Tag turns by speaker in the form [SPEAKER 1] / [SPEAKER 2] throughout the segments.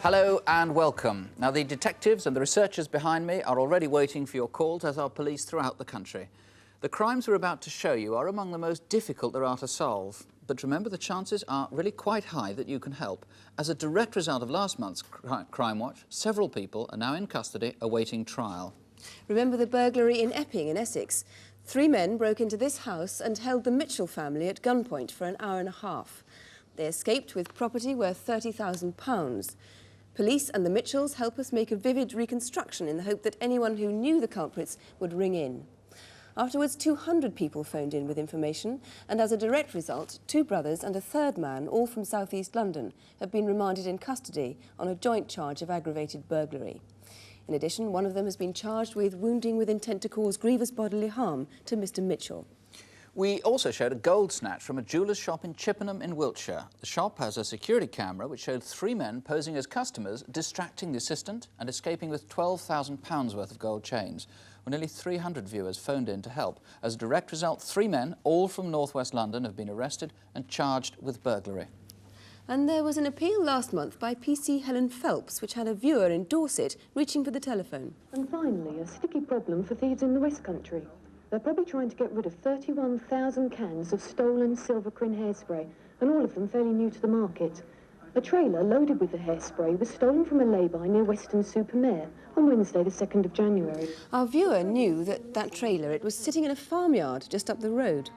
[SPEAKER 1] Hello and welcome. Now, the detectives and the researchers behind me are already waiting for your calls, as are police throughout the country. The crimes we're about to show you are among the most difficult there are to solve. But remember, the chances are really quite high that you can help. As a direct result of last month's Crimewatch, several people are now in custody awaiting trial.
[SPEAKER 2] Remember the burglary in Epping in Essex? 3 men broke into this house and held the Mitchell family at gunpoint for an hour and a half. They escaped with property worth £30,000. Police and the Mitchells help us make a vivid reconstruction in the hope that anyone who knew the culprits would ring in. Afterwards, 200 people phoned in with information, and as a direct result, 2 brothers and a 3rd man, all from South East London, have been remanded in custody on a joint charge of aggravated burglary. In addition, one of them has been charged with wounding with intent to cause grievous bodily harm to Mr. Mitchell.
[SPEAKER 1] We also showed a gold snatch from a jeweller's shop in Chippenham in Wiltshire. The shop has a security camera which showed 3 men posing as customers, distracting the assistant and escaping with £12,000 worth of gold chains. Well, nearly 300 viewers phoned in to help. As a direct result, 3 men, all from northwest London, have been arrested and charged with burglary.
[SPEAKER 2] And there was an appeal last month by PC Helen Phelps, which had a viewer in Dorset reaching for the telephone.
[SPEAKER 3] And finally, a sticky problem for thieves in the West Country. They're probably trying to get rid of 31,000 cans of stolen Silvercrin hairspray, and all of them fairly new to the market. A trailer loaded with the hairspray was stolen from a lay-by near Weston-super-Mare on Wednesday, the 2nd of January.
[SPEAKER 2] Our viewer knew that trailer, it was sitting in a farmyard just up the road.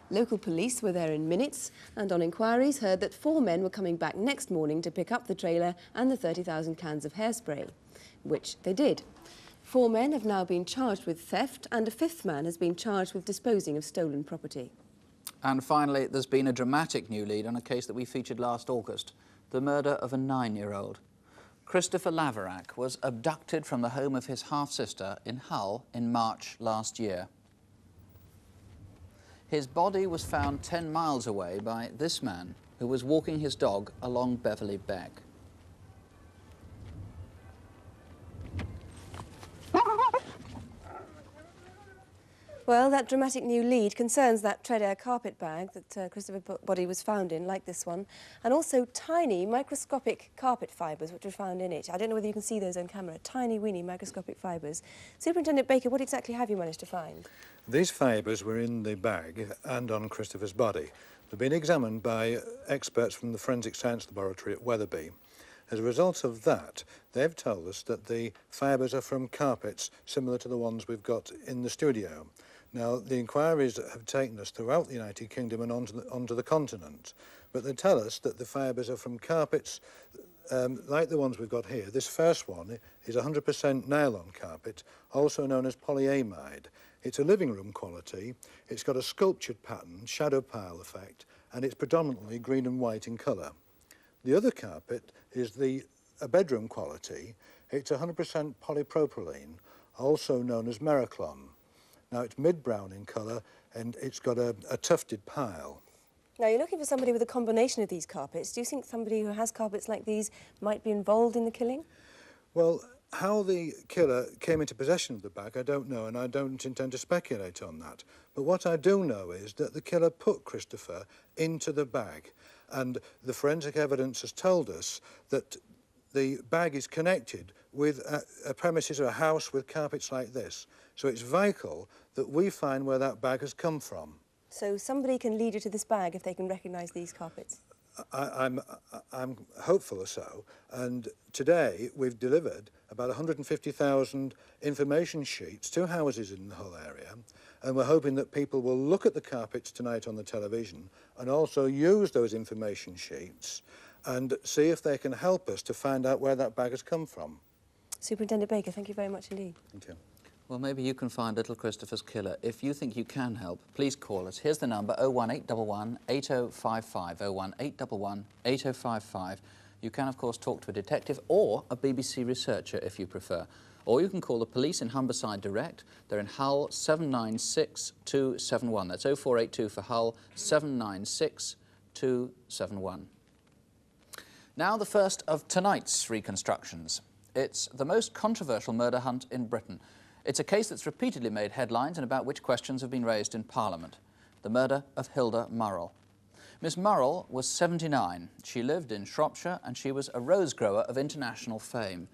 [SPEAKER 2] Local police were there in minutes and on inquiries heard that 4 men were coming back next morning to pick up the trailer and the 30,000 cans of hairspray, which they did. 4 men have now been charged with theft and a 5th man has been charged with disposing of stolen property.
[SPEAKER 1] And finally, there's been a dramatic new lead on a case that we featured last August, the murder of a 9-year-old. Christopher Laverack was abducted from the home of his half-sister in Hull in March last year. His body was found 10 miles away by this man who was walking his dog along Beverley Beck.
[SPEAKER 2] Well, that dramatic new lead concerns that Treadair carpet bag that Christopher's body was found in, like this one, and also tiny microscopic carpet fibres which were found in it. I don't know whether you can see those on camera, tiny, weeny microscopic fibres. Superintendent Baker, what exactly have you managed to find?
[SPEAKER 4] These fibres were in the bag and on Christopher's body. They've been examined by experts from the Forensic Science Laboratory at Wetherby. As a result of that, they've told us that the fibres are from carpets similar to the ones we've got in the studio. Now, the inquiries have taken us throughout the United Kingdom and onto the continent, but they tell us that the fibres are from carpets like the ones we've got here. This first one is 100% nylon carpet, also known as polyamide. It's a living room quality, it's got a sculptured pattern, shadow pile effect, and it's predominantly green and white in colour. The other carpet is a bedroom quality. It's 100% polypropylene, also known as Mericlon. Now, it's mid-brown in colour, and it's got a tufted pile.
[SPEAKER 2] Now, you're looking for somebody with a combination of these carpets. Do you think somebody who has carpets like these might be involved in the killing?
[SPEAKER 4] Well, how the killer came into possession of the bag, I don't know, and I don't intend to speculate on that. But what I do know is that the killer put Christopher into the bag, and the forensic evidence has told us that the bag is connected with a premises or a house with carpets like this. So it's vital that we find where that bag has come from.
[SPEAKER 2] So somebody can lead you to this bag if they can recognise these carpets?
[SPEAKER 4] I'm hopeful so, and today we've delivered about 150,000 information sheets to houses in the Hull area, and we're hoping that people will look at the carpets tonight on the television and also use those information sheets and see if they can help us to find out where that bag has come from.
[SPEAKER 2] Superintendent Baker, thank you very much indeed.
[SPEAKER 4] Thank you.
[SPEAKER 1] Well, maybe you can find little Christopher's killer. If you think you can help, please call us. Here's the number, 01811 8055, 01811 8055. You can, of course, talk to a detective or a BBC researcher if you prefer. Or you can call the police in Humberside direct. They're in Hull 796271. That's 0482 for Hull 796271. Now the first of tonight's reconstructions. It's the most controversial murder hunt in Britain. It's a case that's repeatedly made headlines and about which questions have been raised in Parliament. The murder of Hilda Murrell. Miss Murrell was 79. She lived in Shropshire and she was a rose grower of international fame.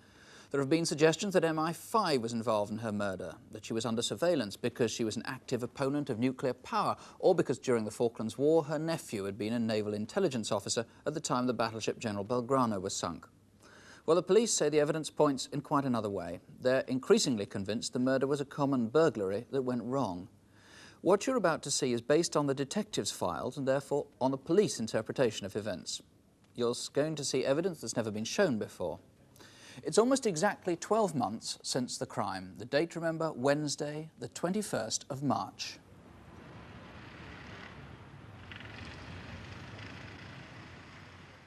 [SPEAKER 1] There have been suggestions that MI5 was involved in her murder, that she was under surveillance because she was an active opponent of nuclear power, or because during the Falklands War her nephew had been a naval intelligence officer at the time the battleship General Belgrano was sunk. Well, the police say the evidence points in quite another way. They're increasingly convinced the murder was a common burglary that went wrong. What you're about to see is based on the detectives' files and therefore on the police interpretation of events. You're going to see evidence that's never been shown before. It's almost exactly 12 months since the crime. The date, remember, Wednesday, the 21st of March.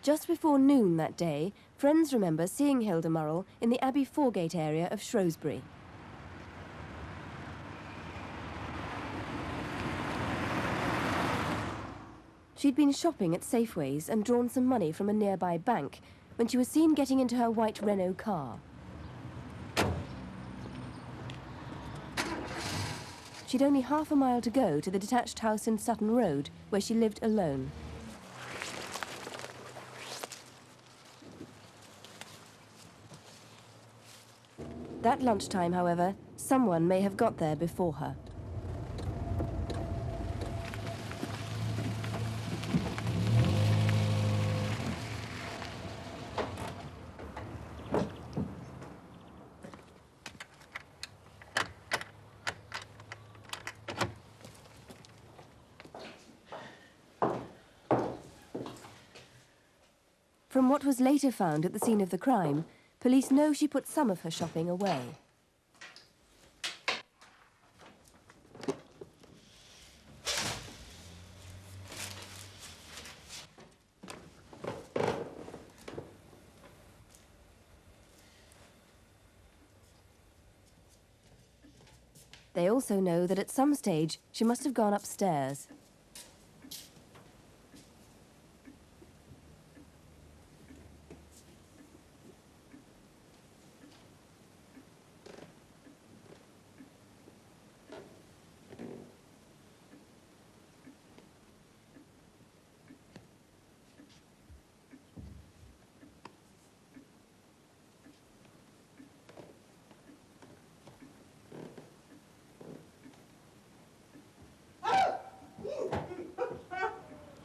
[SPEAKER 2] Just before noon that day, friends remember seeing Hilda Murrell in the Abbey Foregate area of Shrewsbury. She'd been shopping at Safeways and drawn some money from a nearby bank when she was seen getting into her white Renault car. She'd only half a mile to go to the detached house in Sutton Road, where she lived alone. That lunchtime, however, someone may have got there before her. From what was later found at the scene of the crime, police know she put some of her shopping away. They also know that at some stage she must have gone upstairs.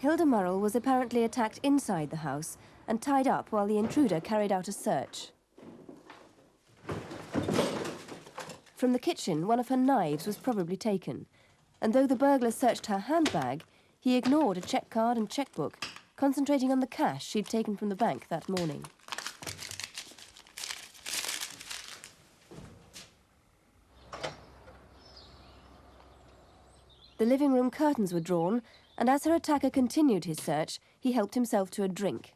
[SPEAKER 2] Hilda Murrell was apparently attacked inside the house and tied up while the intruder carried out a search. From the kitchen, one of her knives was probably taken, and though the burglar searched her handbag, he ignored a cheque card and chequebook, concentrating on the cash she'd taken from the bank that morning. The living room curtains were drawn, and as her attacker continued his search, he helped himself to a drink.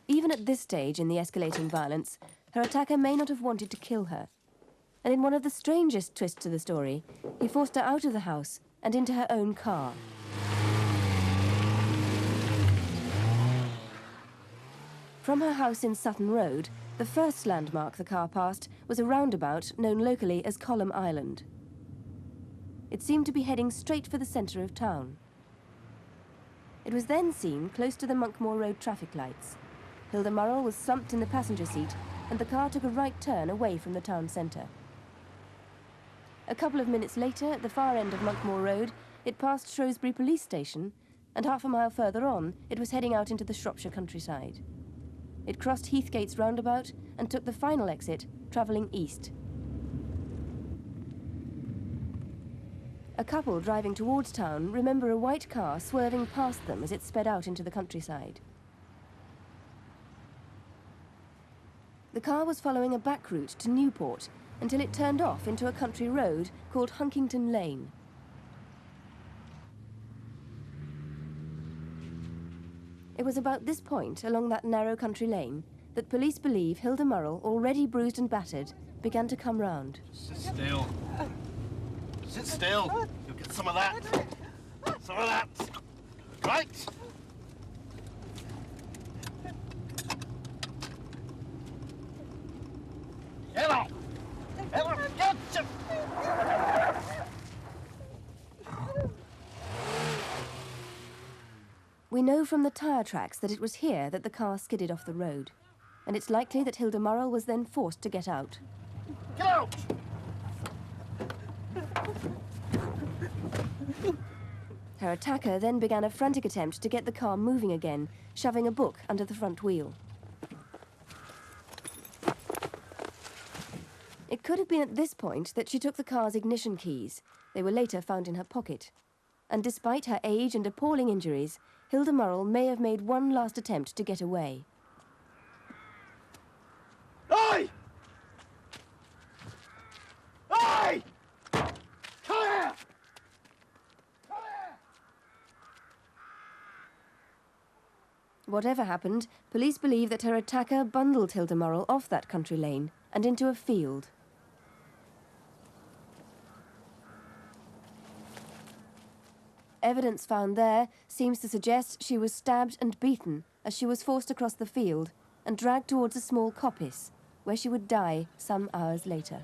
[SPEAKER 2] Even at this stage in the escalating violence, her attacker may not have wanted to kill her. And in one of the strangest twists to the story, he forced her out of the house and into her own car. From her house in Sutton Road, the first landmark the car passed was a roundabout known locally as Column Island. It seemed to be heading straight for the centre of town. It was then seen close to the Monkmoor Road traffic lights. Hilda Murrell was slumped in the passenger seat and the car took a right turn away from the town centre. A couple of minutes later, at the far end of Monkmoor Road, it passed Shrewsbury Police Station, and half a mile further on, it was heading out into the Shropshire countryside. It crossed Heathgate's roundabout and took the final exit, travelling east. A couple driving towards town remember a white car swerving past them as it sped out into the countryside. The car was following a back route to Newport until it turned off into a country road called Huntington Lane. It was about this point along that narrow country lane that police believe Hilda Murrell, already bruised and battered, began to come round.
[SPEAKER 5] Sit still. Sit still. You'll get some of that. Some of that. Right? Get up. Get up. Get up.
[SPEAKER 2] We know from the tyre tracks that it was here that the car skidded off the road, and it's likely that Hilda Murrell was then forced to get out.
[SPEAKER 5] Get out!
[SPEAKER 2] Her attacker then began a frantic attempt to get the car moving again, shoving a book under the front wheel. It could have been at this point that she took the car's ignition keys. They were later found in her pocket. And despite her age and appalling injuries, Hilda Murrell may have made one last attempt to get away.
[SPEAKER 5] Oi! Oi! Come here!
[SPEAKER 2] Whatever happened, police believe that her attacker bundled Hilda Murrell off that country lane and into a field. Evidence found there seems to suggest she was stabbed and beaten as she was forced across the field and dragged towards a small coppice, where she would die some hours later.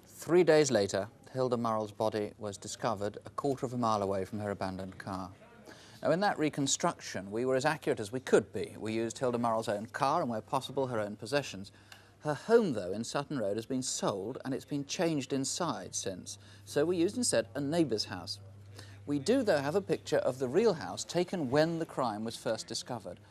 [SPEAKER 1] Three days later, Hilda Murrell's body was discovered a quarter of a mile away from her abandoned car. Now, in that reconstruction, we were as accurate as we could be. We used Hilda Murrell's own car and, where possible, her own possessions. Her home, though, in Sutton Road has been sold and it's been changed inside since, so we used instead a neighbour's house. We do, though, have a picture of the real house taken when the crime was first discovered.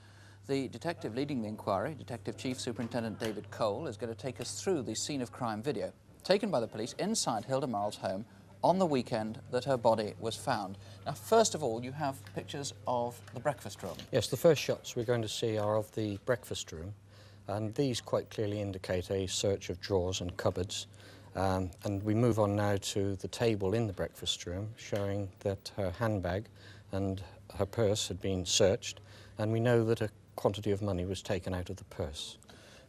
[SPEAKER 1] The detective leading the inquiry, Detective Chief Superintendent David Cole, is going to take us through the scene of crime video taken by the police inside Hilda Murrell's home on the weekend that her body was found. Now, first of all, you have pictures of the breakfast room.
[SPEAKER 6] Yes, the first shots we're going to see are of the breakfast room. And these quite clearly indicate a search of drawers and cupboards. And we move on now to the table in the breakfast room, showing that her handbag and her purse had been searched, and we know that a quantity of money was taken out of the purse.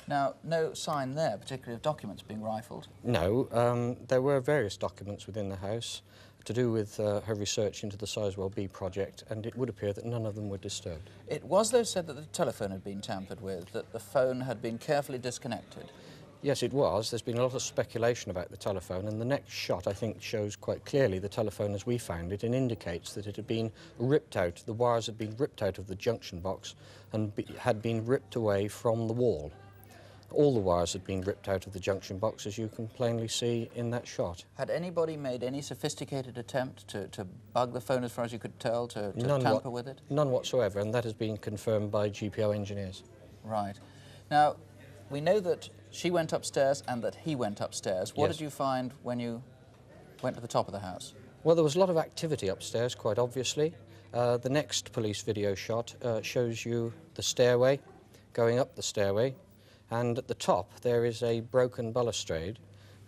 [SPEAKER 1] Now, no sign there, particularly of documents being rifled?
[SPEAKER 6] No, there were various documents within the house to do with her research into the Sizewell B project, and it would appear that none of them were disturbed.
[SPEAKER 1] It was, though, said that the telephone had been tampered with, that the phone had been carefully disconnected.
[SPEAKER 6] Yes, it was. There's been a lot of speculation about the telephone, and the next shot, I think, shows quite clearly the telephone as we found it and indicates that it had been ripped out, the wires had been ripped out of the junction box and had been ripped away from the wall. All the wires had been ripped out of the junction box, as you can plainly see in that shot.
[SPEAKER 1] Had anybody made any sophisticated attempt to bug the phone, as far as you could tell, to tamper with it?
[SPEAKER 6] None whatsoever, and that has been confirmed by GPO engineers.
[SPEAKER 1] Right. Now, we know that she went upstairs and that he went upstairs. What
[SPEAKER 6] Yes.
[SPEAKER 1] did you find when you went to the top of the house?
[SPEAKER 6] Well, there was a lot of activity upstairs, quite obviously. The next police video shot shows you the stairway, going up the stairway, and at the top there is a broken balustrade,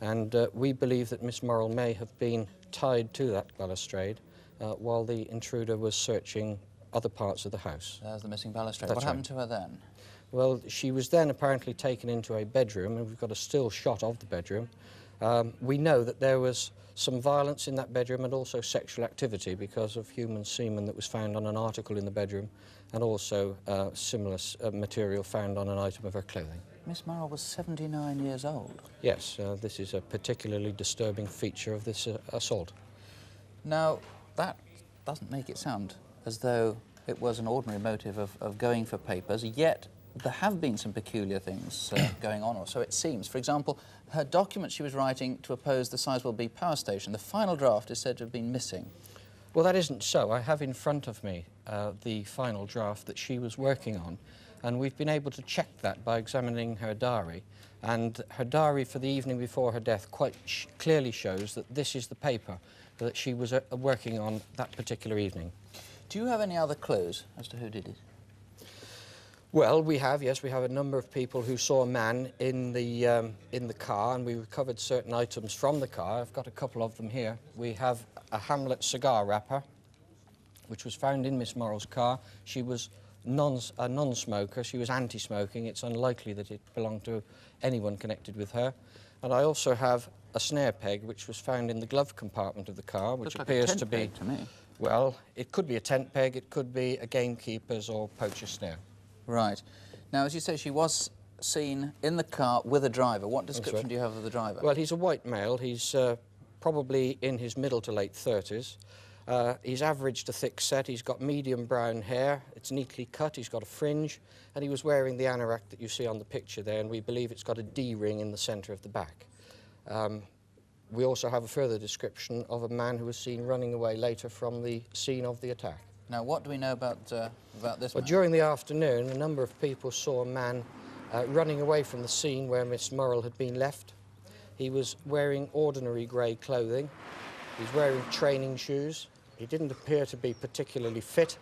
[SPEAKER 6] and we believe that Miss Murrell may have been tied to that balustrade while the intruder was searching other parts of the house.
[SPEAKER 1] There's the missing balustrade.
[SPEAKER 6] That's
[SPEAKER 1] What happened to her then?
[SPEAKER 6] Well, she was then apparently taken into a bedroom, and we've got a still shot of the bedroom. We know that there was some violence in that bedroom and also sexual activity because of human semen that was found on an article in the bedroom, and also similar material found on an item of her clothing.
[SPEAKER 1] Miss Murrell was 79 years old.
[SPEAKER 6] Yes, this is a particularly disturbing feature of this assault.
[SPEAKER 1] Now, that doesn't make it sound as though it was an ordinary motive of going for papers, yet there have been some peculiar things going on, or so it seems. For example, her document she was writing to oppose the Sizewell B power station, the final draft is said to have been missing.
[SPEAKER 6] Well, that isn't so. I have in front of me the final draft that she was working on, and we've been able to check that by examining her diary. And her diary for the evening before her death quite clearly shows that this is the paper that she was working on that particular evening.
[SPEAKER 1] Do you have any other clues as to who did it?
[SPEAKER 6] Well, we have, yes. We have a number of people who saw a man in the car, and we recovered certain items from the car. I've got a couple of them here. We have a Hamlet cigar wrapper, which was found in Miss Murrell's car. She was a non-smoker. She was anti-smoking. It's unlikely that it belonged to anyone connected with her. And I also have a snare peg, which was found in the glove compartment of the car, which
[SPEAKER 1] Looks
[SPEAKER 6] appears
[SPEAKER 1] like a
[SPEAKER 6] to
[SPEAKER 1] tent
[SPEAKER 6] be...
[SPEAKER 1] peg to me.
[SPEAKER 6] Well, it could be a tent peg, it could be a gamekeeper's or poacher's snare.
[SPEAKER 1] Right. Now, as you say, she was seen in the car with a driver. What description
[SPEAKER 6] right.
[SPEAKER 1] do you have of the driver?
[SPEAKER 6] Well, he's a white male. He's probably in his middle to late 30s. He's averaged a thick set, he's got medium brown hair, it's neatly cut, he's got a fringe, and he was wearing the anorak that you see on the picture there, and we believe it's got a D-ring in the centre of the back. We also have a further description of a man who was seen running away later from the scene of the attack.
[SPEAKER 1] Now, what do we know about this
[SPEAKER 6] Well,
[SPEAKER 1] man?
[SPEAKER 6] during the afternoon, a number of people saw a man running away from the scene where Miss Murrell had been left. He was wearing ordinary grey clothing. He's wearing training shoes. He didn't appear to be particularly fit.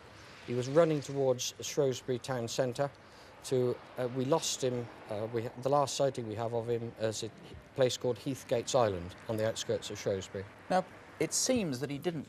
[SPEAKER 6] He was running towards Shrewsbury town centre. We lost him, the last sighting we have of him is a place called Heathgate's Island on the outskirts of Shrewsbury.
[SPEAKER 1] Now, it seems that he didn't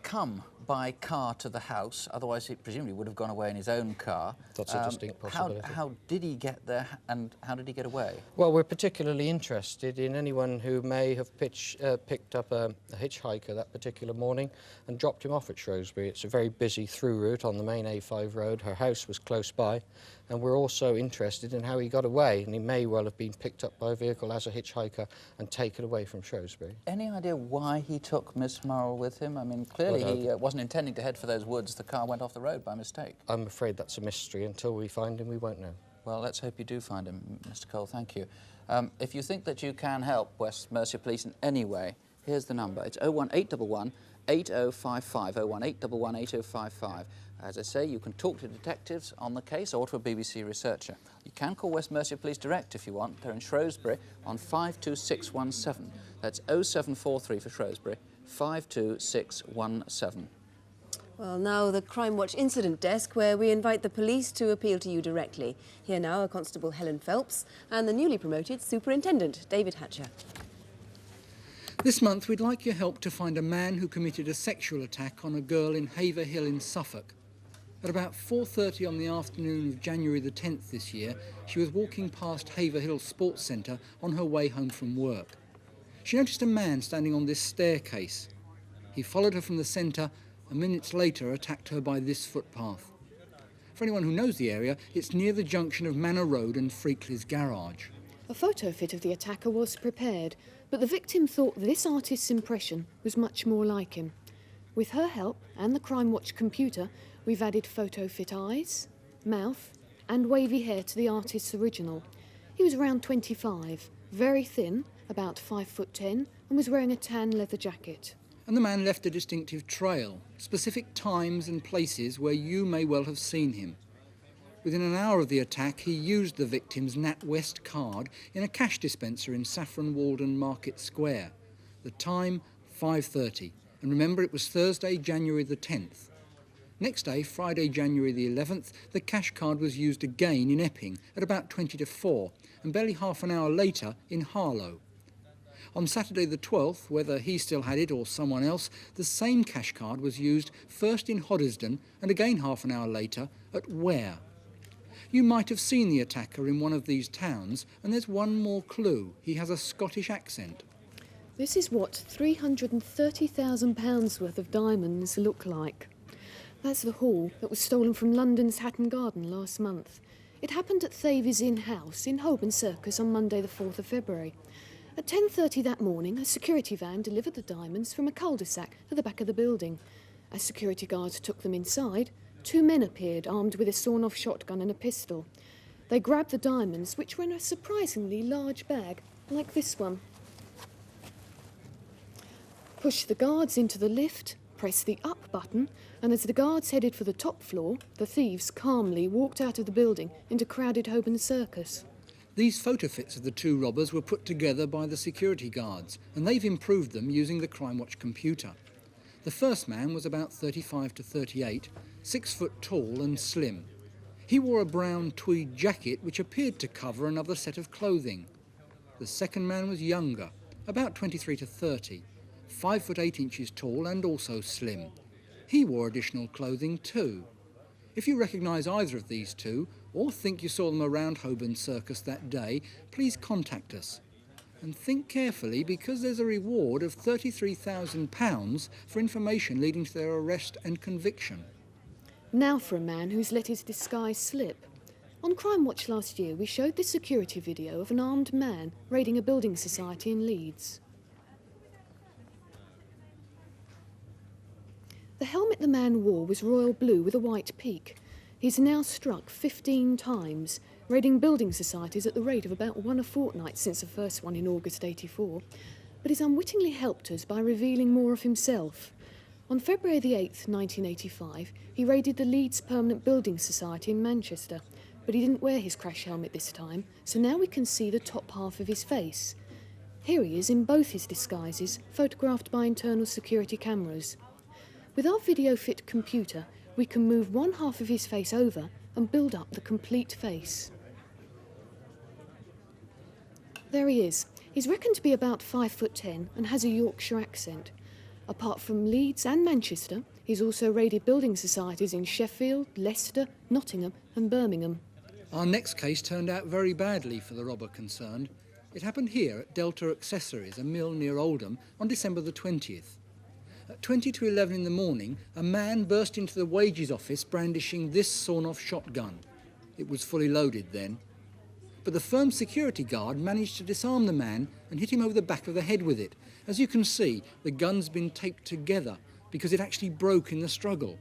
[SPEAKER 1] come by car to the house, otherwise he presumably would have gone away in his own car.
[SPEAKER 6] That's a distinct possibility.
[SPEAKER 1] How did he get there, and how did he get away?
[SPEAKER 6] Well, we're particularly interested in anyone who may have picked up a hitchhiker that particular morning and dropped him off at Shrewsbury. It's a very busy through route on the main A5 road. Her house was close by, and we're also interested in how he got away, and he may well have been picked up by a vehicle as a hitchhiker and taken away from Shrewsbury.
[SPEAKER 1] Any idea why he took Miss Murrell with him? I mean, clearly he wasn't intending to head for those woods. The car went off the road by mistake.
[SPEAKER 6] I'm afraid that's a mystery. Until we find him, we won't know.
[SPEAKER 1] Well, let's hope you do find him, Mr. Cole. Thank you. If you think that you can help West Mercia Police in any way, here's the number. It's 01811 8055, 01811 8055. As I say, you can talk to detectives on the case or to a BBC researcher. You can call West Mercia Police direct if you want. They're in Shrewsbury on 52617. That's 0743 for Shrewsbury, 52617.
[SPEAKER 2] Well, now the Crimewatch incident desk, where we invite the police to appeal to you directly. Here now are Constable Helen Phelps and the newly promoted Superintendent David Hatcher.
[SPEAKER 7] This month we'd like your help to find a man who committed a sexual attack on a girl in Haverhill in Suffolk. At about 4:30 on the afternoon of January the 10th this year, she was walking past Haverhill Sports Centre on her way home from work. She noticed a man standing on this staircase. He followed her from the centre and minutes later attacked her by this footpath. For anyone who knows the area, it's near the junction of Manor Road and Freakley's Garage.
[SPEAKER 8] A photo fit of the attacker was prepared, but the victim thought this artist's impression was much more like him. With her help and the Crimewatch computer, we've added photo fit eyes, mouth and wavy hair to the artist's original. He was around 25, very thin, about 5'10", and was wearing a tan leather jacket.
[SPEAKER 7] And the man left a distinctive trail, specific times and places where you may well have seen him. Within an hour of the attack, he used the victim's NatWest card in a cash dispenser in Saffron Walden Market Square. The time, 5:30. And remember, it was Thursday, January the 10th. Next day, Friday, January the 11th, the cash card was used again in Epping at about 20 to 4, and barely half an hour later in Harlow. On Saturday the 12th, whether he still had it or someone else, the same cash card was used first in Hoddesdon and again half an hour later at Ware. You might have seen the attacker in one of these towns, and there's one more clue. He has a Scottish accent.
[SPEAKER 8] This is what £330,000 worth of diamonds look like. That's the haul that was stolen from London's Hatton Garden last month. It happened at Thavies Inn House in Holborn Circus on Monday the 4th of February. At 10:30 that morning, a security van delivered the diamonds from a cul-de-sac at the back of the building. As security guards took them inside, two men appeared armed with a sawn-off shotgun and a pistol. They grabbed the diamonds, which were in a surprisingly large bag, like this one. Pushed the guards into the lift, pressed the up button, and as the guards headed for the top floor, the thieves calmly walked out of the building into crowded Holborn Circus.
[SPEAKER 7] These photo fits of the two robbers were put together by the security guards, and they've improved them using the Crimewatch computer. The first man was about 35 to 38, 6 foot tall and slim. He wore a brown tweed jacket which appeared to cover another set of clothing. The second man was younger, about 23 to 30, 5 foot 8 inches tall and also slim. He wore additional clothing too. If you recognise either of these two, or think you saw them around Holborn Circus that day, please contact us. And think carefully, because there's a reward of £33,000 for information leading to their arrest and conviction.
[SPEAKER 8] Now for a man who's let his disguise slip. On Crimewatch last year, we showed this security video of an armed man raiding a building society in Leeds. The helmet the man wore was royal blue with a white peak. He's now struck 15 times, raiding building societies at the rate of about one a fortnight since the first one in August '84. But he's unwittingly helped us by revealing more of himself. On February the 8th, 1985, he raided the Leeds Permanent Building Society in Manchester, but he didn't wear his crash helmet this time, so now we can see the top half of his face. Here he is in both his disguises, photographed by internal security cameras. With our video-fit computer, we can move one half of his face over and build up the complete face. There he is. He's reckoned to be about 5'10" and has a Yorkshire accent. Apart from Leeds and Manchester, he's also raided building societies in Sheffield, Leicester, Nottingham and Birmingham.
[SPEAKER 7] Our next case turned out very badly for the robber concerned. It happened here at Delta Accessories, a mill near Oldham, on December the 20th. At 20 to 11 in the morning, a man burst into the wages office brandishing this sawn-off shotgun. It was fully loaded then. But the firm's security guard managed to disarm the man and hit him over the back of the head with it. As you can see, the gun's been taped together because it actually broke in the struggle.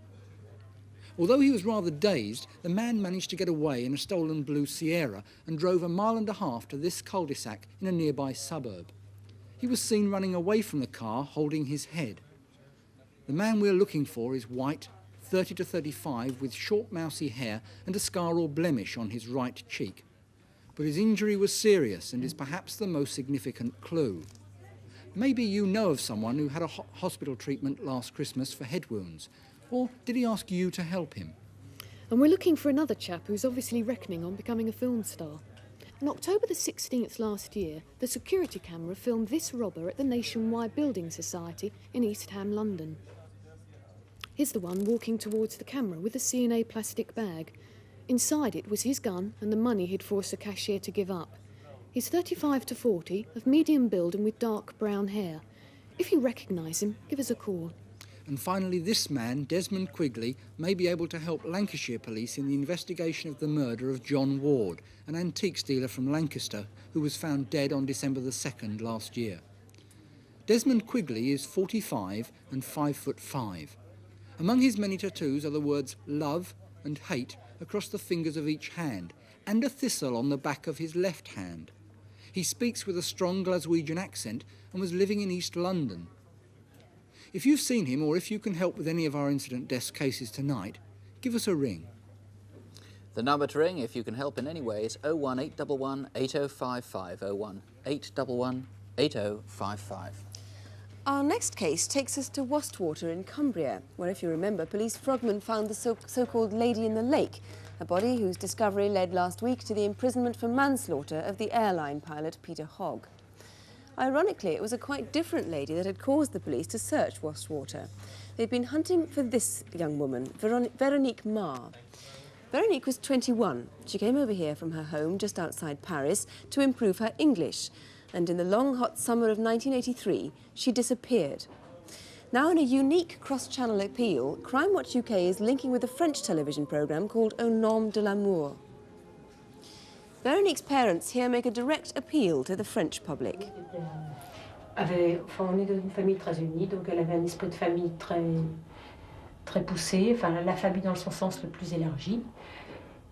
[SPEAKER 7] Although he was rather dazed, the man managed to get away in a stolen blue Sierra and drove 1.5 miles to this cul-de-sac in a nearby suburb. He was seen running away from the car, holding his head. The man we're looking for is white, 30 to 35, with short mousy hair and a scar or blemish on his right cheek. But his injury was serious and is perhaps the most significant clue. Maybe you know of someone who had a hospital treatment last Christmas for head wounds. Or did he ask you to help him?
[SPEAKER 8] And we're looking for another chap who's obviously reckoning on becoming a film star. On October the 16th last year, the security camera filmed this robber at the Nationwide Building Society in East Ham, London. Here's the one walking towards the camera with a C&A plastic bag. Inside it was his gun and the money he'd forced the cashier to give up. He's 35 to 40, of medium build and with dark brown hair. If you recognise him, give us a call.
[SPEAKER 7] And finally, this man, Desmond Quigley, may be able to help Lancashire police in the investigation of the murder of John Ward, an antiques dealer from Lancaster, who was found dead on December the 2nd last year. Desmond Quigley is 45 and 5'5". Among his many tattoos are the words love and hate across the fingers of each hand, and a thistle on the back of his left hand. He speaks with a strong Glaswegian accent and was living in East London. If you've seen him, or if you can help with any of our incident desk cases tonight, give us a ring.
[SPEAKER 1] The number to ring, if you can help in any way, is 01811 8055. 01811 8055.
[SPEAKER 2] Our next case takes us to Wastwater in Cumbria, where, if you remember, police frogmen found the so-called lady in the lake, a body whose discovery led last week to the imprisonment for manslaughter of the airline pilot Peter Hogg. Ironically, it was a quite different lady that had caused the police to search Wastwater. They'd been hunting for this young woman, Veronique Marr. Veronique was 21. She came over here from her home just outside Paris to improve her English, and in the long, hot summer of 1983, she disappeared. Now, in a unique cross-channel appeal, Crimewatch UK is linking with a French television programme called Au Nom de l'Amour. Veronique's parents here make a direct appeal to the French public.
[SPEAKER 9] On est d'une famille très unie, donc elle avait un esprit de famille très poussé, enfin la famille dans son sens le plus élargi.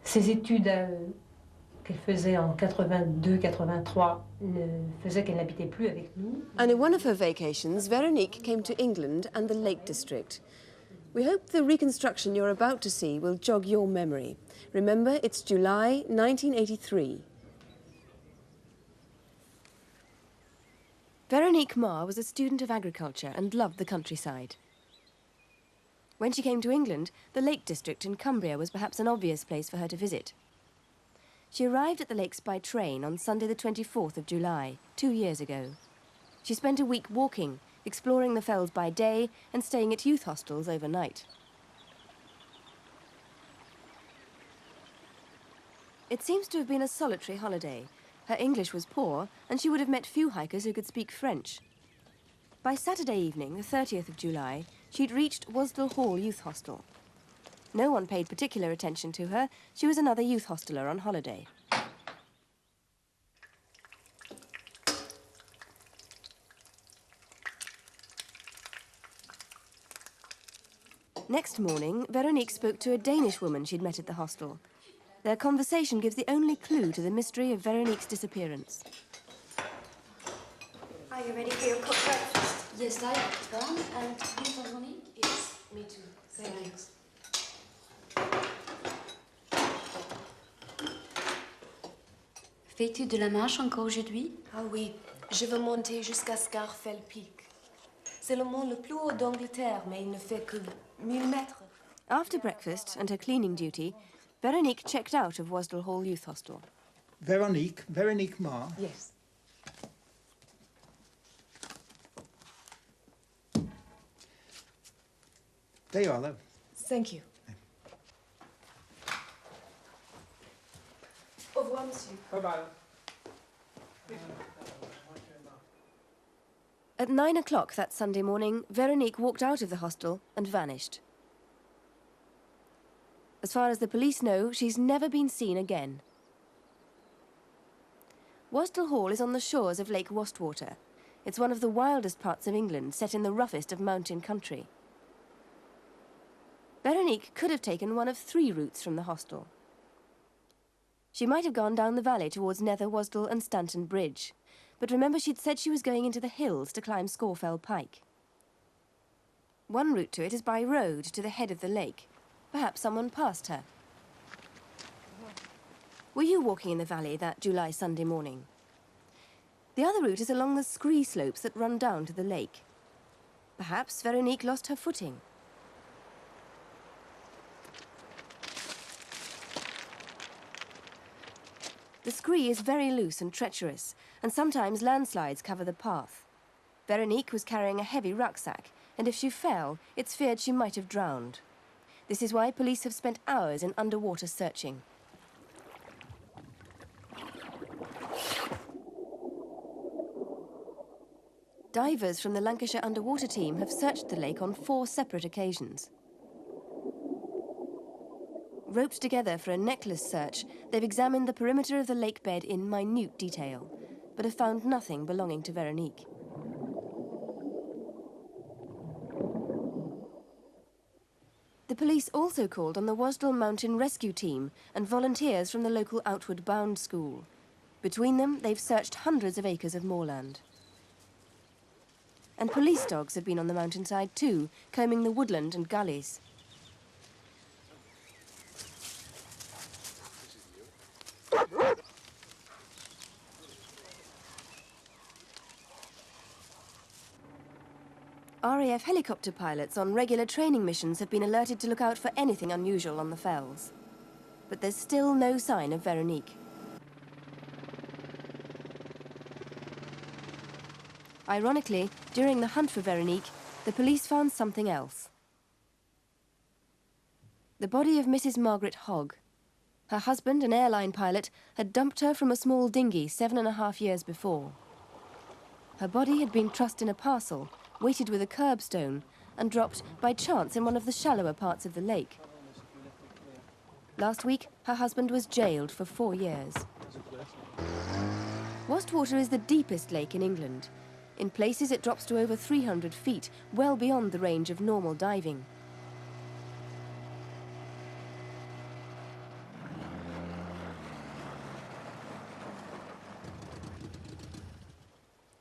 [SPEAKER 9] Ses études qu'elle faisait en 82-83 faisaient qu'elle n'habitait plus avec nous.
[SPEAKER 2] And in one of her vacations, Veronique came to England and the Lake District. We hope the reconstruction you're about to see will jog your memory. Remember, it's July 1983. Veronique Marr was a student of agriculture and loved the countryside. When she came to England, the Lake District in Cumbria was perhaps an obvious place for her to visit. She arrived at the lakes by train on Sunday the 24th of July, 2 years ago. She spent a week walking, exploring the fells by day and staying at youth hostels overnight. It seems to have been a solitary holiday. Her English was poor, and she would have met few hikers who could speak French. By Saturday evening, the 30th of July, she'd reached Wasdale Hall Youth Hostel. No one paid particular attention to her. She was another youth hosteler on holiday. Next morning, Veronique spoke to a Danish woman she'd met at the hostel. Their conversation gives the only clue to the mystery of Veronique's disappearance.
[SPEAKER 10] Are you ready for your cooked breakfast?
[SPEAKER 11] Yes, I have done. And you, Veronique?
[SPEAKER 10] Yes, me too. Thanks.
[SPEAKER 11] Fais-tu de la marche encore aujourd'hui?
[SPEAKER 10] Ah oui, je veux monter jusqu'à Scarfell Peak. C'est le mont le plus haut d'Angleterre, mais il ne fait que 1000 mètres.
[SPEAKER 2] After breakfast and her cleaning duty, Veronique checked out of Wasdale Hall Youth Hostel.
[SPEAKER 7] Veronique Ma.
[SPEAKER 10] Yes.
[SPEAKER 7] There you are, though.
[SPEAKER 10] Thank you. Au revoir, monsieur.
[SPEAKER 7] Bye-bye.
[SPEAKER 2] At 9 o'clock that Sunday morning, Veronique walked out of the hostel and vanished. As far as the police know, she's never been seen again. Wasdale Hall is on the shores of Lake Wastwater. It's one of the wildest parts of England, set in the roughest of mountain country. Veronique could have taken one of 3 routes from the hostel. She might have gone down the valley towards Nether Wasdale and Stanton Bridge, but remember she'd said she was going into the hills to climb Scorfell Pike. One route to it is by road to the head of the lake. Perhaps someone passed her. Were you walking in the valley that July Sunday morning? The other route is along the scree slopes that run down to the lake. Perhaps Veronique lost her footing. The scree is very loose and treacherous, and sometimes landslides cover the path. Veronique was carrying a heavy rucksack, and if she fell, it's feared she might have drowned. This is why police have spent hours in underwater searching. Divers from the Lancashire underwater team have searched the lake on 4 separate occasions. Roped together for a necklace search, they've examined the perimeter of the lake bed in minute detail, but have found nothing belonging to Veronique. The police also called on the Wasdale Mountain Rescue Team and volunteers from the local Outward Bound school. Between them, they've searched hundreds of acres of moorland. And police dogs have been on the mountainside too, combing the woodland and gullies. RAF helicopter pilots on regular training missions have been alerted to look out for anything unusual on the fells. But there's still no sign of Veronique. Ironically, during the hunt for Veronique, the police found something else. The body of Mrs. Margaret Hogg. Her husband, an airline pilot, had dumped her from a small dinghy 7.5 years before. Her body had been trussed in a parcel, weighted with a curbstone, and dropped by chance in one of the shallower parts of the lake. Last week, her husband was jailed for 4 years. Wastwater is the deepest lake in England. In places, it drops to over 300 feet, well beyond the range of normal diving.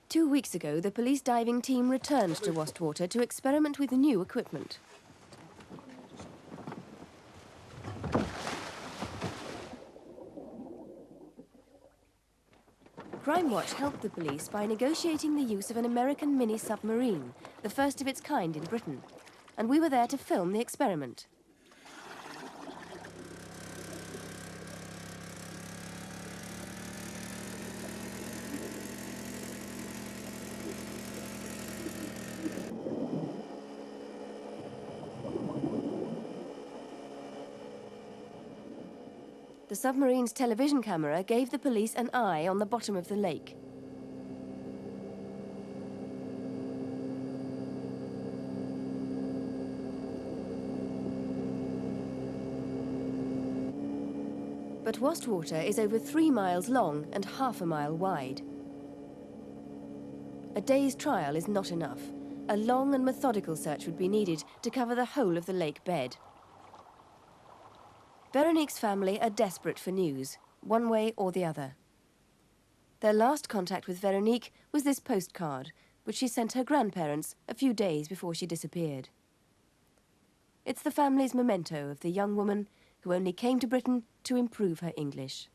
[SPEAKER 2] Two weeks ago, the police diving team returned to Wastwater to experiment with new equipment. Crimewatch helped the police by negotiating the use of an American mini-submarine, the first of its kind in Britain, and we were there to film the experiment. The submarine's television camera gave the police an eye on the bottom of the lake. But Wastwater is over 3 miles long and half a mile wide. A day's trial is not enough. a long and methodical search would be needed to cover the whole of the lake bed. Veronique's family are desperate for news, one way or the other. Their last contact with Veronique was this postcard, which she sent her grandparents a few days before she disappeared. It's the family's memento of the young woman who only came to Britain to improve her English.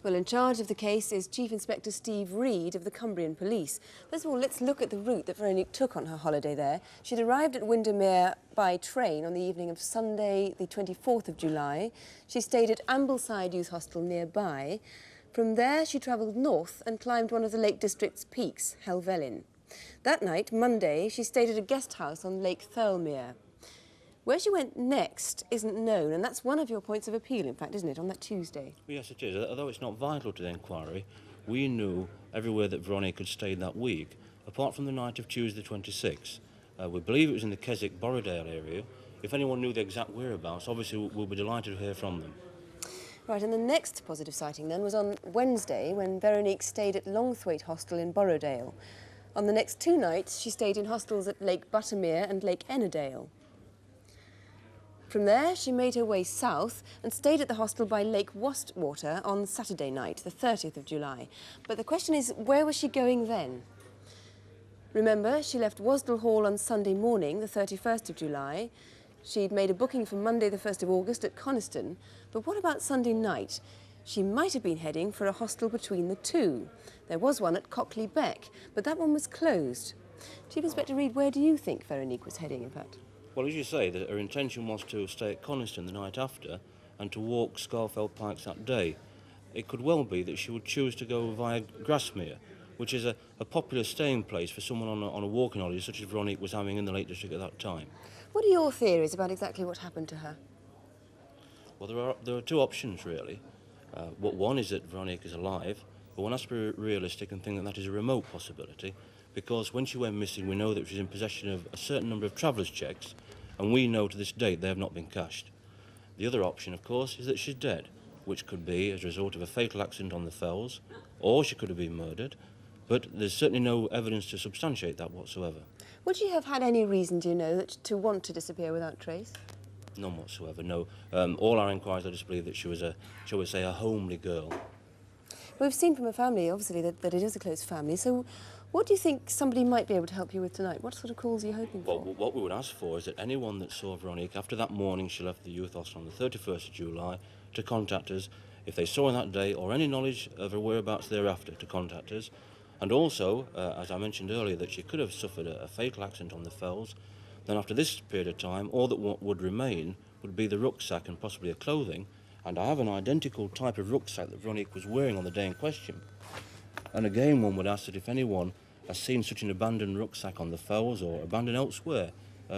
[SPEAKER 2] Well, in charge of the case is Chief Inspector Steve Reed of the Cumbrian Police. First of all, let's look at the route that Veronique took on her holiday there. She'd arrived at Windermere by train on the evening of Sunday, the 24th of July. She stayed at Ambleside Youth Hostel nearby. From there, she travelled north and climbed one of the Lake District's peaks, Helvellyn. That night, Monday, she stayed at a guest house on Lake Thirlmere. Where she went next isn't known, and that's one of your points of appeal, in fact, isn't it, on that Tuesday?
[SPEAKER 12] Yes, it is. Although it's not vital to the inquiry, we knew everywhere that Veronique had stayed that week, apart from the night of Tuesday the 26th. We believe it was in the Keswick-Borrowdale area. If anyone knew the exact whereabouts, obviously we'll be delighted to hear from them.
[SPEAKER 2] Right, and the next positive sighting then was on Wednesday, when Veronique stayed at Longthwaite Hostel in Borrowdale. On the next 2 nights, she stayed in hostels at Lake Buttermere and Lake Ennerdale. From there, she made her way south and stayed at the hostel by Lake Wastwater on Saturday night, the 30th of July. But the question is, where was she going then? Remember, she left Wasdale Hall on Sunday morning, the 31st of July. She'd made a booking for Monday, the 1st of August at Coniston. But what about Sunday night? She might have been heading for a hostel between the two. There was one at Cockley Beck, but that one was closed. Chief Inspector Reed, where do you think Veronique was heading, in fact?
[SPEAKER 12] Well, as you say, that her intention was to stay at Coniston the night after and to walk Scarfell Pikes that day. It could well be that she would choose to go via Grasmere, which is a popular staying place for someone on a walking holiday such as Veronique was having in the Lake District at that time.
[SPEAKER 2] What are your theories about exactly what happened to her?
[SPEAKER 12] Well, there are 2 options, really. One is that Veronique is alive, but one has to be realistic and think that that is a remote possibility, because when she went missing, we know that she was in possession of a certain number of travellers' checks, and we know to this date they have not been cashed. The other option, of course, is that she's dead, which could be as a result of a fatal accident on the Fells, or she could have been murdered, but there's certainly no evidence to substantiate that whatsoever.
[SPEAKER 2] Would she have had any reason, do you know, to want to disappear without trace?
[SPEAKER 12] None whatsoever, no. All our inquiries led us to believe that she was shall we say, a homely girl.
[SPEAKER 2] We've seen from her family, obviously, that it is a close family, so what do you think somebody might be able to help you with tonight? What sort of calls are you hoping for?
[SPEAKER 12] Well, what we would ask for is that anyone that saw Veronique after that morning she left the youth hostel on the 31st of July to contact us, if they saw her that day or any knowledge of her whereabouts thereafter, to contact us. And also, as I mentioned earlier, that she could have suffered a fatal accident on the Fells. Then after this period of time, all that would remain would be the rucksack and possibly her clothing. And I have an identical type of rucksack that Veronique was wearing on the day in question. And again, one would ask that if anyone has seen such an abandoned rucksack on the Fells or abandoned elsewhere,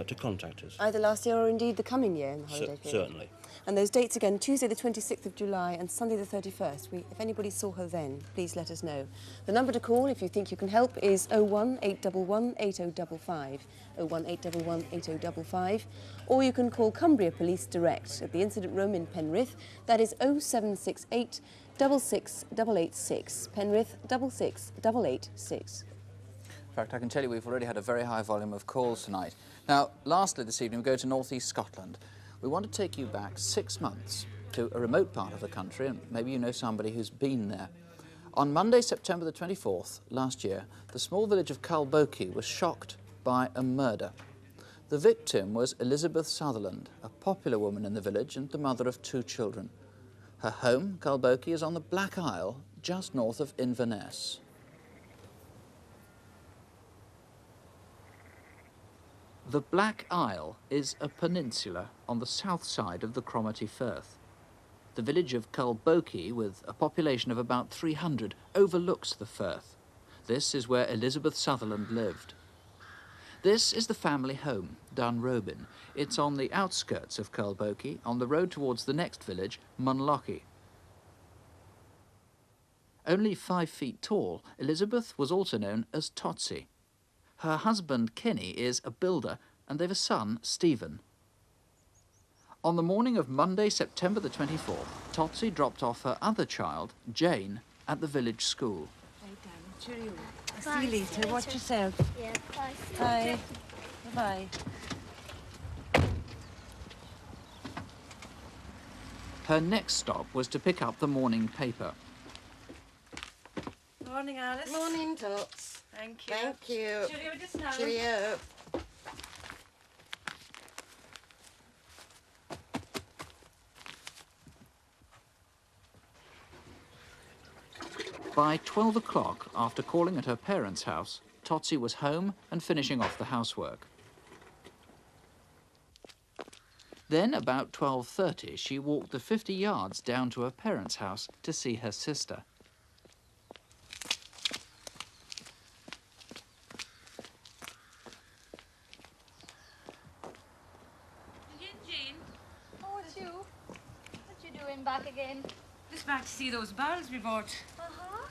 [SPEAKER 12] to contact us.
[SPEAKER 2] Either last year or indeed the coming year in the holiday period.
[SPEAKER 12] Certainly.
[SPEAKER 2] And those dates again, Tuesday the 26th of July and Sunday the 31st. If anybody saw her then, please let us know. The number to call if you think you can help is 01811 8055, 01811 8055, or you can call Cumbria Police direct at the incident room in Penrith. That is 0768 66886, Penrith 66886.
[SPEAKER 1] In fact, I can tell you we've already had a very high volume of calls tonight. Now, lastly this evening, we go to North East Scotland. We want to take you back 6 months to a remote part of the country, and maybe you know somebody who's been there. On Monday, September the 24th, last year, the small village of Culbokey was shocked by a murder. The victim was Elizabeth Sutherland, a popular woman in the village and the mother of 2 children. Her home, Culbokey, is on the Black Isle, just north of Inverness. The Black Isle is a peninsula on the south side of the Cromarty Firth. The village of Culbokey, with a population of about 300, overlooks the Firth. This is where Elizabeth Sutherland lived. This is the family home, Dunrobin. It's on the outskirts of Culbokey, on the road towards the next village, Munlochy. Only 5 feet tall, Elizabeth was also known as Totsy. Her husband, Kenny, is a builder, and they've a son, Stephen. On the morning of Monday, September the 24th, Totsy dropped off her other child, Jane, at the village school.
[SPEAKER 13] See you later. Watch yourself.
[SPEAKER 11] Yeah, bye.
[SPEAKER 13] Bye. Bye.
[SPEAKER 1] Her next stop was to pick up the morning paper.
[SPEAKER 13] Morning, Alice.
[SPEAKER 14] Morning, Tots.
[SPEAKER 13] Thank you.
[SPEAKER 14] Thank you.
[SPEAKER 13] Cheerio just now.
[SPEAKER 14] Cheerio.
[SPEAKER 1] By 12 o'clock, after calling at her parents' house, Totsie was home and finishing off the housework. Then, about 12:30, she walked the 50 yards down to her parents' house to see her sister.
[SPEAKER 15] Jean? Oh, it's you. What you doing back again?
[SPEAKER 13] Just back to see those barrels we bought.
[SPEAKER 15] Uh-huh.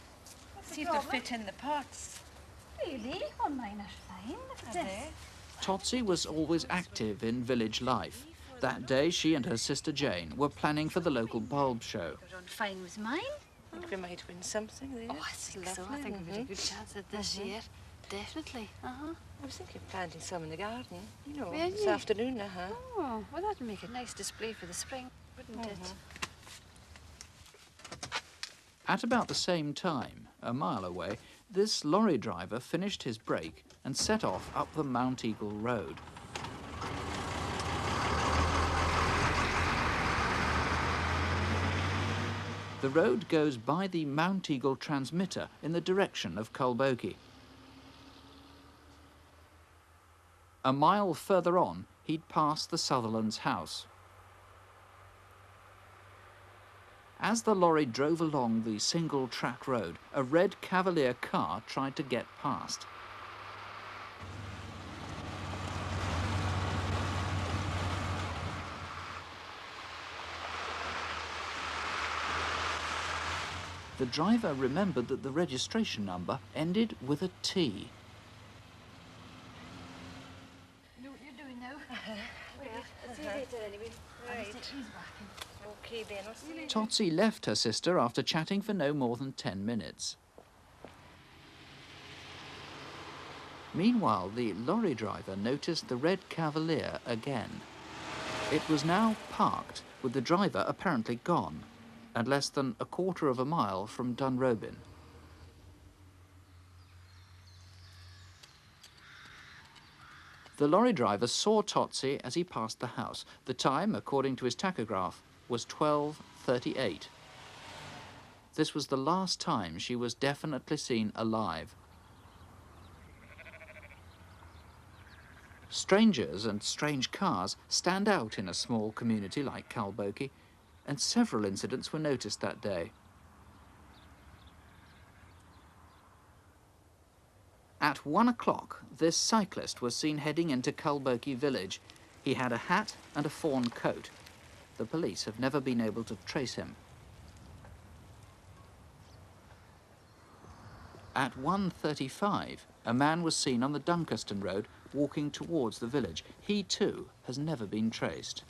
[SPEAKER 13] See if they'll fit in the pots.
[SPEAKER 15] Really? Oh, mine are fine. Look at this.
[SPEAKER 1] Totsie was always active in village life. That day, she and her sister Jane were planning for the local bulb show.
[SPEAKER 15] Got on fine with mine.
[SPEAKER 13] I think we might win something there.
[SPEAKER 15] Oh, I think so. I think we've got a good chance at this year. Definitely. Uh-huh.
[SPEAKER 13] I was thinking of planting some in the garden, you know,
[SPEAKER 15] Really?
[SPEAKER 13] this afternoon,
[SPEAKER 15] Oh, well, that'd make a nice display for the spring, wouldn't it?
[SPEAKER 1] At about the same time, a mile away, this lorry driver finished his break and set off up the Mount Eagle Road. The road goes by the Mount Eagle transmitter in the direction of Culbokey. A mile further on, he'd passed the Sutherland's house. As the lorry drove along the single-track road, a red Cavalier car tried to get past. The driver remembered that the registration number ended with a T.
[SPEAKER 15] You know what you're doing now?
[SPEAKER 13] Well,
[SPEAKER 15] See you later anyway.
[SPEAKER 13] Right.
[SPEAKER 15] He's back.
[SPEAKER 13] Okay, then. I'll see you later.
[SPEAKER 1] Totsie left her sister after chatting for no more than 10 minutes. Meanwhile, the lorry driver noticed the red Cavalier again. It was now parked, with the driver apparently gone, and less than a quarter of a mile from Dunrobin. The lorry driver saw Totsie as he passed the house. The time, according to his tachograph, was 12:38. This was the last time she was definitely seen alive. Strangers and strange cars stand out in a small community like Culbokey, and several incidents were noticed that day. At 1 o'clock, this cyclist was seen heading into Culbokey village. He had a hat and a fawn coat. The police have never been able to trace him. At 1:35, a man was seen on the Dunkerston Road walking towards the village. He, too, has never been traced.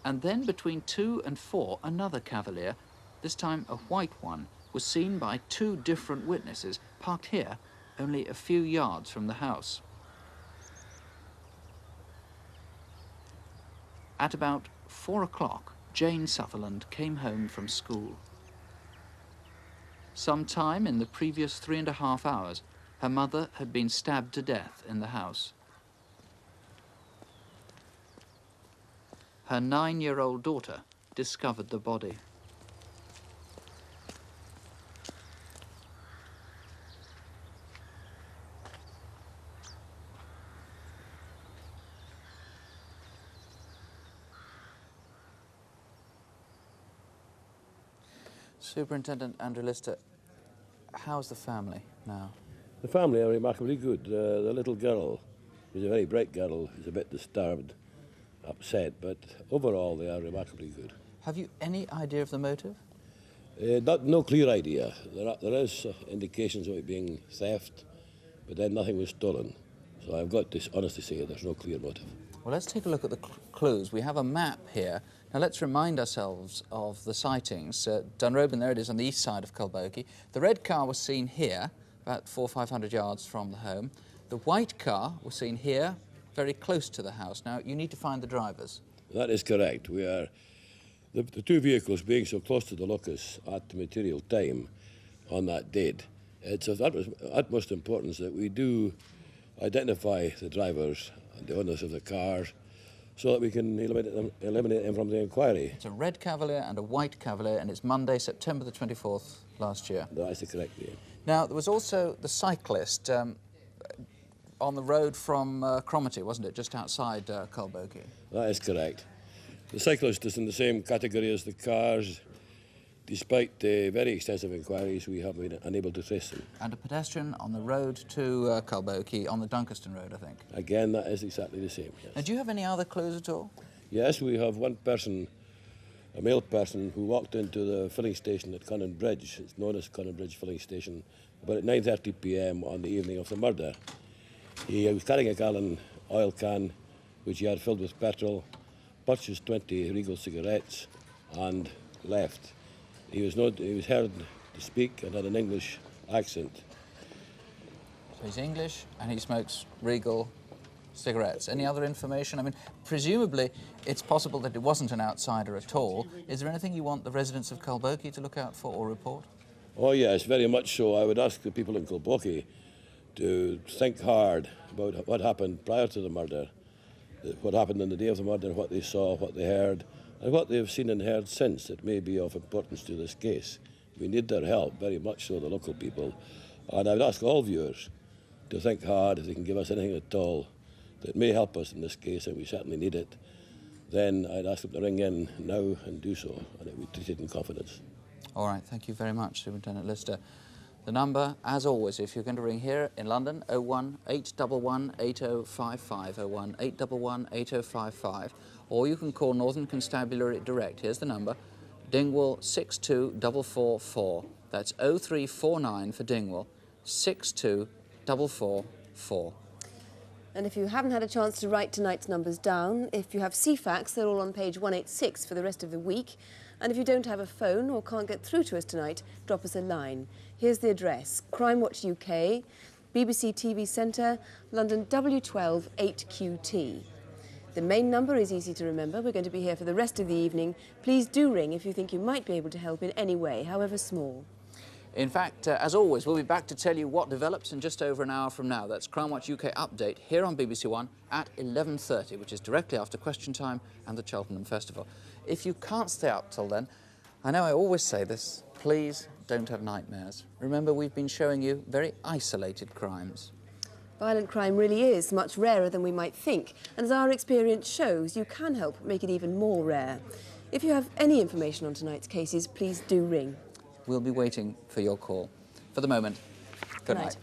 [SPEAKER 1] And then between 2 and 4, another Cavalier, this time a white one, was seen by 2 different witnesses, parked here, only a few yards from the house. At about 4 o'clock, Jane Sutherland came home from school. Sometime in the previous 3.5 hours, her mother had been stabbed to death in the house. Her 9-year-old daughter discovered the body. Superintendent Andrew Lister, how's the family now?
[SPEAKER 16] The family are remarkably good. The little girl, who's a very bright girl, is a bit disturbed, upset, but overall they are remarkably good.
[SPEAKER 1] Have you any idea of the motive?
[SPEAKER 16] No clear idea. There is indications of it being theft, but then nothing was stolen. So I've got to honestly say there's no clear motive.
[SPEAKER 1] Well, let's take a look at the clues. We have a map here. Now, let's remind ourselves of the sightings. Dunrobin, there it is, on the east side of Culbokie. The red car was seen here, about 400 or 500 yards from the home. The white car was seen here, very close to the house. Now, you need to find the drivers.
[SPEAKER 16] That is correct. We are the two vehicles being so close to the locus at the material time on that date. It's of utmost importance that we do identify the drivers and the owners of the cars so that we can eliminate them from the inquiry.
[SPEAKER 1] It's a red Cavalier and a white Cavalier, and it's Monday, September the 24th last year.
[SPEAKER 16] That's the correct name.
[SPEAKER 1] Now, there was also the cyclist on the road from Cromarty, wasn't it, just outside Culbokie?
[SPEAKER 16] That is correct. The cyclist is in the same category as the cars. Despite very extensive inquiries, we have been unable to trace them.
[SPEAKER 1] And a pedestrian on the road to Culbokie, on the Dunkerston Road, I think.
[SPEAKER 16] Again, that is exactly the same, yes.
[SPEAKER 1] Now, do you have any other clues at all?
[SPEAKER 16] Yes, we have one person, a male person, who walked into the filling station at Conan Bridge. It's known as Conan Bridge Filling Station, about at 9:30 p.m. on the evening of the murder. He was carrying a gallon oil can, which he had filled with petrol, purchased 20 Regal cigarettes, and left. He was heard to speak and had an English accent.
[SPEAKER 1] So he's English and he smokes Regal cigarettes. Any other information? I mean, presumably it's possible that it wasn't an outsider at all. Is there anything you want the residents of Culbokie to look out for or report?
[SPEAKER 16] Oh yes, very much so. I would ask the people in Culbokie to think hard about what happened prior to the murder, what happened on the day of the murder, what they saw, what they heard, and what they've seen and heard since that may be of importance to this case. We need their help, very much so, the local people. And I would ask all viewers to think hard if they can give us anything at all that may help us in this case, and we certainly need it. Then I'd ask them to ring in now and do so, and it would be treated in confidence.
[SPEAKER 1] All right, thank you very much, Superintendent Lister. The number, as always, if you're going to ring here in London, 01 811 8055, 01 811 8055, or you can call Northern Constabulary direct. Here's the number, Dingwall 62444. That's 0349 for Dingwall, 62444.
[SPEAKER 2] And if you haven't had a chance to write tonight's numbers down, if you have CFAX, they're all on page 186 for the rest of the week. And if you don't have a phone or can't get through to us tonight, drop us a line. Here's the address, Crimewatch UK, BBC TV Centre, London W12 8QT. The main number is easy to remember. We're going to be here for the rest of the evening. Please do ring if you think you might be able to help in any way, however small.
[SPEAKER 1] In fact, as always, we'll be back to tell you what develops in just over an hour from now. That's Crimewatch UK Update here on BBC One at 11:30, which is directly after Question Time and the Cheltenham Festival. If you can't stay up till then, I know I always say this, please don't have nightmares. Remember, we've been showing you very isolated crimes.
[SPEAKER 2] Violent crime really is much rarer than we might think, and as our experience shows, you can help make it even more rare. If you have any information on tonight's cases, please do ring.
[SPEAKER 1] We'll be waiting for your call. For the moment, good night.